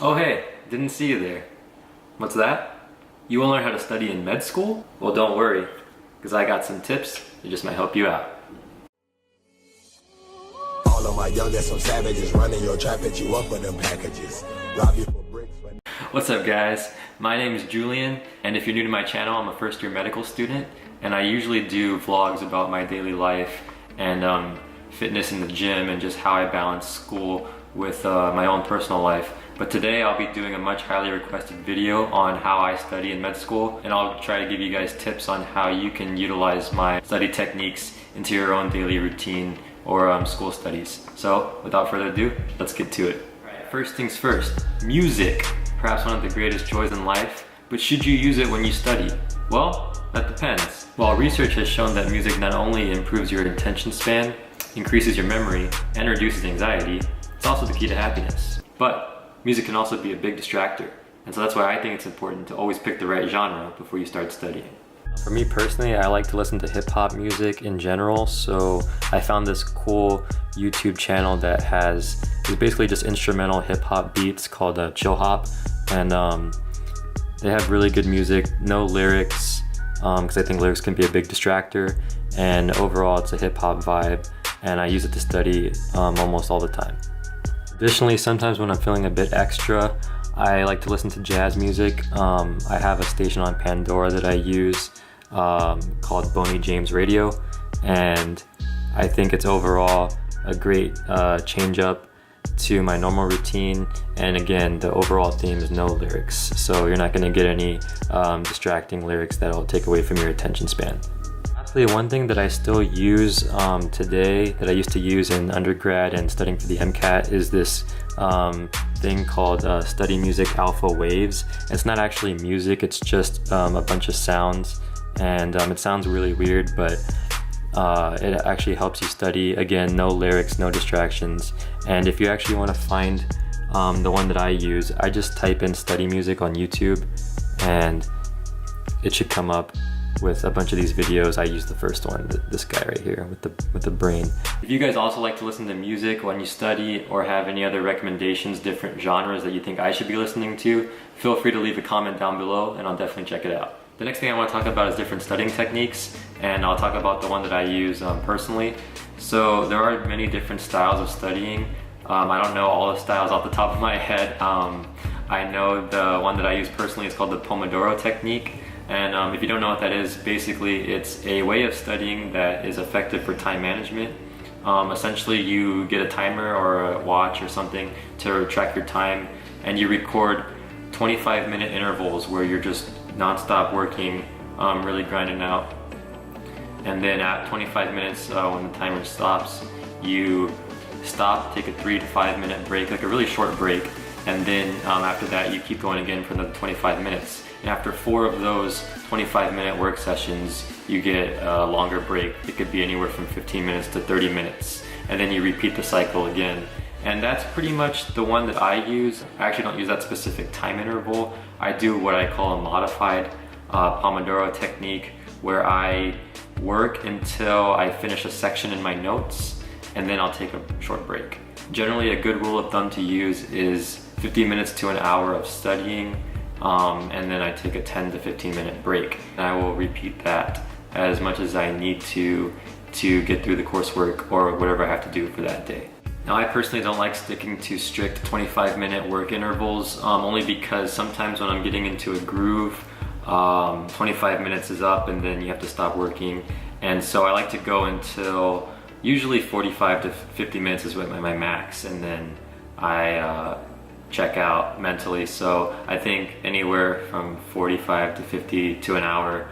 Oh hey, didn't see you there. What's that? You want to learn how to study in med school? Well, don't worry, because I got some tips that just might help you out. All of my youngest, some savages running your trap, at you up with them packages. Rob you for bricks. What's up guys? My name is Julian, and if you're new to my channel, I'm a first year medical student, and I usually do vlogs about my daily life and fitness in the gym and just how I balance school with my own personal life. But today I'll be doing a much highly requested video on how I study in med school, and I'll try to give you guys tips on how you can utilize my study techniques into your own daily routine or school studies. So without further ado, let's get to it. First things first, music. Perhaps one of the greatest joys in life, but should you use it when you study? Well, that depends. While research has shown that music not only improves your attention span, increases your memory, and reduces anxiety, it's also the key to happiness. But music can also be a big distractor, and so that's why I think it's important to always pick the right genre before you start studying. For me personally, I like to listen to hip-hop music in general, so I found this cool YouTube channel that is basically just instrumental hip-hop beats called Chill Hop, and they have really good music, no lyrics, because I think lyrics can be a big distractor, and overall it's a hip-hop vibe, and I use it to study almost all the time. Additionally, sometimes when I'm feeling a bit extra, I like to listen to jazz music. I have a station on Pandora that I use called Boney James Radio, and I think it's overall a great change up to my normal routine, and again, the overall theme is no lyrics, so you're not going to get any distracting lyrics that'll take away from your attention span. Lastly, one thing that I still use today that I used to use in undergrad and studying for the MCAT is this thing called Study Music Alpha Waves. It's not actually music, it's just a bunch of sounds, and it sounds really weird, but it actually helps you study. Again, no lyrics, no distractions. And if you actually want to find the one that I use, I just type in study music on YouTube and it should come up with a bunch of these videos. I use the first one, this guy right here with the brain. If you guys also like to listen to music when you study or have any other recommendations, different genres that you think I should be listening to, feel free to leave a comment down below and I'll definitely check it out. The next thing I want to talk about is different studying techniques, and I'll talk about the one that I use personally. So there are many different styles of studying. I don't know all the styles off the top of my head. I know the one that I use personally is called the POMODORO technique. And if you don't know what that is, basically it's a way of studying that is effective for time management. Essentially you get a timer or a watch or something to track your time, and you record 25-minute intervals where you're just non-stop working, really grinding out. And then at 25 minutes, when the timer stops, you stop, take a 3 to 5 minute break, like a really short break, and then after that you keep going again for another 25 minutes. And after 4 of those 25-minute work sessions, you get a longer break. It could be anywhere from 15 minutes to 30 minutes. And then you repeat the cycle again. And that's pretty much the one that I use. I actually don't use that specific time interval. I do what I call a modified Pomodoro technique, where I work until I finish a section in my notes, and then I'll take a short break. Generally, a good rule of thumb to use is 50 minutes to an hour of studying, and then I take a 10 to 15 minute break. And I will repeat that as much as I need to get through the coursework or whatever I have to do for that day. Now, I personally don't like sticking to strict 25-minute work intervals, only because sometimes when I'm getting into a groove, 25 minutes is up and then you have to stop working. And so I like to go until usually 45 to 50 minutes is what my max, and then I check out mentally. So I think anywhere from 45 to 50 to an hour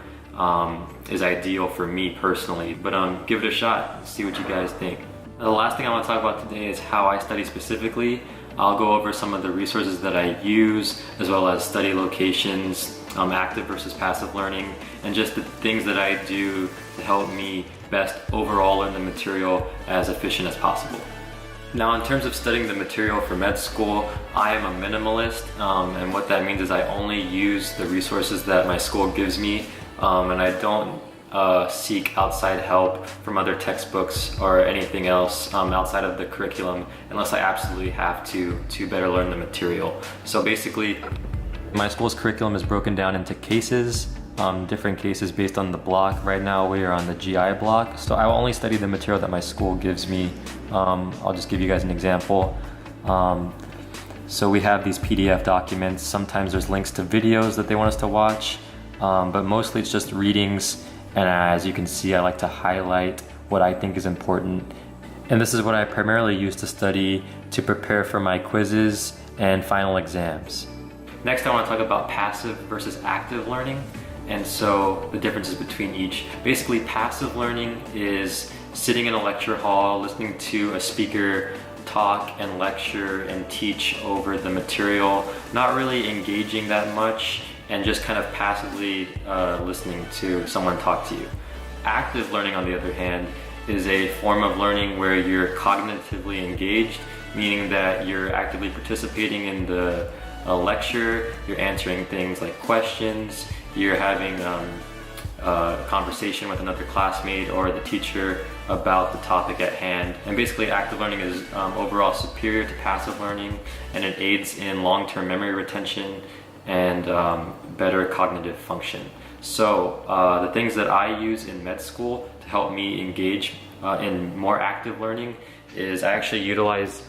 is ideal for me personally, but give it a shot, see what you guys think. The last thing I want to talk about today is how I study specifically. I'll go over some of the resources that I use, as well as study locations, active versus passive learning, and just the things that I do to help me best overall learn the material as efficient as possible. Now, in terms of studying the material for med school, I am a minimalist, and what that means is I only use the resources that my school gives me, and I don't seek outside help from other textbooks or anything else outside of the curriculum unless I absolutely have to better learn the material. So basically, my school's curriculum is broken down into cases, different cases based on the block. Right now we are on the GI block, so I will only study the material that my school gives me. I'll just give you guys an example. So we have these PDF documents. Sometimes there's links to videos that they want us to watch, but mostly it's just readings. And as you can see, I like to highlight what I think is important. And this is what I primarily use to study to prepare for my quizzes and final exams. Next, I want to talk about passive versus active learning. And so the differences between each. Basically, passive learning is sitting in a lecture hall, listening to a speaker talk and lecture and teach over the material, not really engaging that much, and just kind of passively listening to someone talk to you. Active learning, on the other hand, is a form of learning where you're cognitively engaged, meaning that you're actively participating in the lecture, you're answering things like questions, you're having a conversation with another classmate or the teacher about the topic at hand. And basically, active learning is overall superior to passive learning, and it aids in long-term memory retention and better cognitive function. So the things that I use in med school to help me engage in more active learning is I actually utilize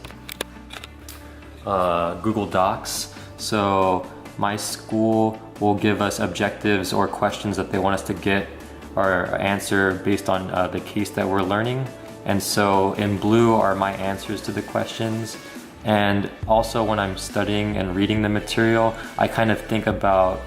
Google Docs. So my school will give us objectives or questions that they want us to get or answer based on the case that we're learning. And so in blue are my answers to the questions. And also when I'm studying and reading the material, I kind of think about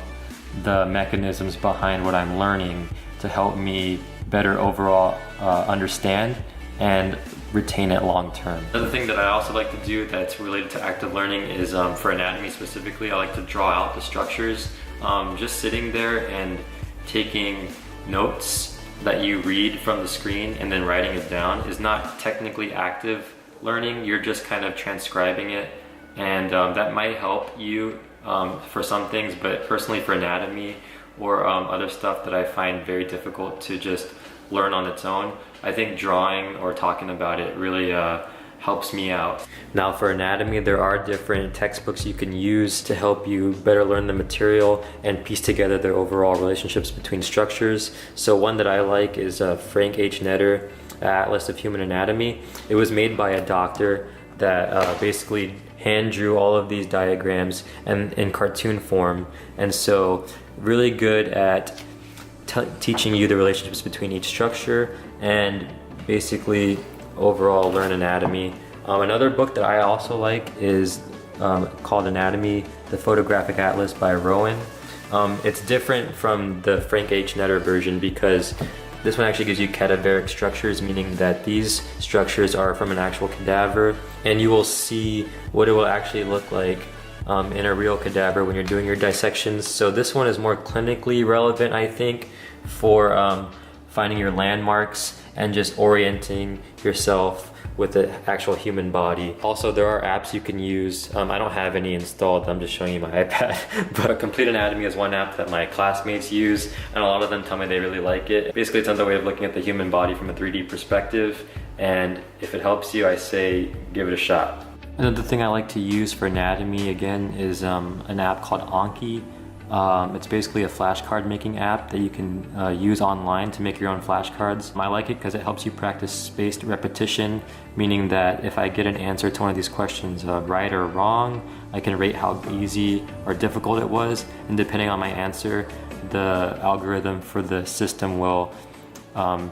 the mechanisms behind what I'm learning to help me better overall understand and retain it long term. Another thing that I also like to do that's related to active learning is for anatomy specifically, I like to draw out the structures. Just sitting there and taking notes that you read from the screen and then writing it down is not technically active learning. You're just kind of transcribing it, and that might help you for some things, but personally for anatomy or other stuff that I find very difficult to just learn on its own, I think drawing or talking about it really helps me out. Now for anatomy, there are different textbooks you can use to help you better learn the material and piece together the overall relationships between structures. So one that I like is Frank H. Netter, Atlas of Human Anatomy. It was made by a doctor that basically hand drew all of these diagrams and in cartoon form, and so really good at teaching you the relationships between each structure and basically overall learn anatomy. Another book that I also like is called Anatomy, the Photographic Atlas by Rowan. It's different from the Frank H. Netter version because this one actually gives you cadaveric structures, meaning that these structures are from an actual cadaver, and you will see what it will actually look like in a real cadaver when you're doing your dissections. So this one is more clinically relevant, I think, for finding your landmarks and just orienting yourself with the actual human body. Also, there are apps you can use. I don't have any installed, I'm just showing you my iPad, but Complete Anatomy is one app that my classmates use, and a lot of them tell me they really like it. Basically, it's another way of looking at the human body from a 3D perspective, and if it helps you, I say give it a shot. Another thing I like to use for anatomy, again, is an app called Anki. It's basically a flashcard making app that you can use online to make your own flashcards. I like it because it helps you practice spaced repetition, meaning that if I get an answer to one of these questions right or wrong, I can rate how easy or difficult it was, and depending on my answer, the algorithm for the system will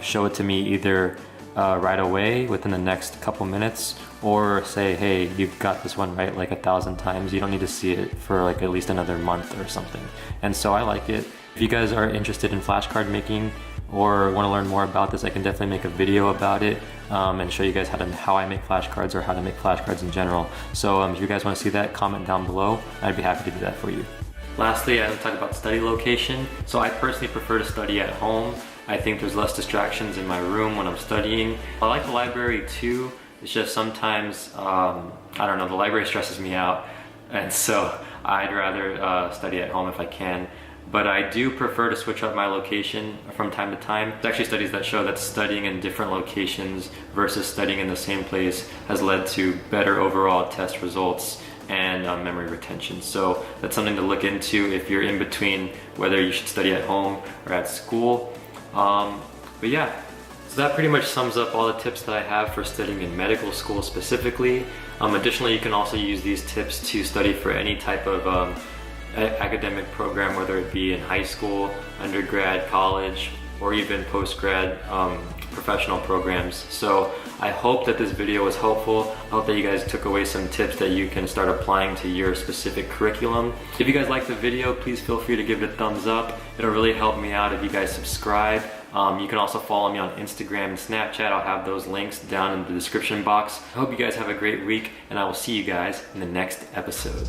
show it to me either right away within the next couple minutes, or say, hey, you've got this one right like 1,000 times, you don't need to see it for like at least another month or something. And so I like it. If you guys are interested in flashcard making or want to learn more about this, I can definitely make a video about it and show you guys how I make flashcards or how to make flashcards in general. So if you guys want to see that, comment down below. I'd be happy to do that for you. Lastly, I want to talk about study location. So I personally prefer to study at home. I think there's less distractions in my room when I'm studying. I like the library too. It's just sometimes, I don't know, the library stresses me out. And so I'd rather study at home if I can. but I do prefer to switch up my location from time to time. There's actually studies that show that studying in different locations versus studying in the same place has led to better overall test results and memory retention. So that's something to look into if you're in between whether you should study at home or at school. But yeah, so that pretty much sums up all the tips that I have for studying in medical school specifically. Additionally, you can also use these tips to study for any type of academic program, whether it be in high school, undergrad, college, or even post-grad professional programs. So I hope that this video was helpful. I hope that you guys took away some tips that you can start applying to your specific curriculum. If you guys liked the video, please feel free to give it a thumbs up. It'll really help me out if you guys subscribe. You can also follow me on Instagram and Snapchat. I'll have those links down in the description box. I hope you guys have a great week, and I will see you guys in the next episode.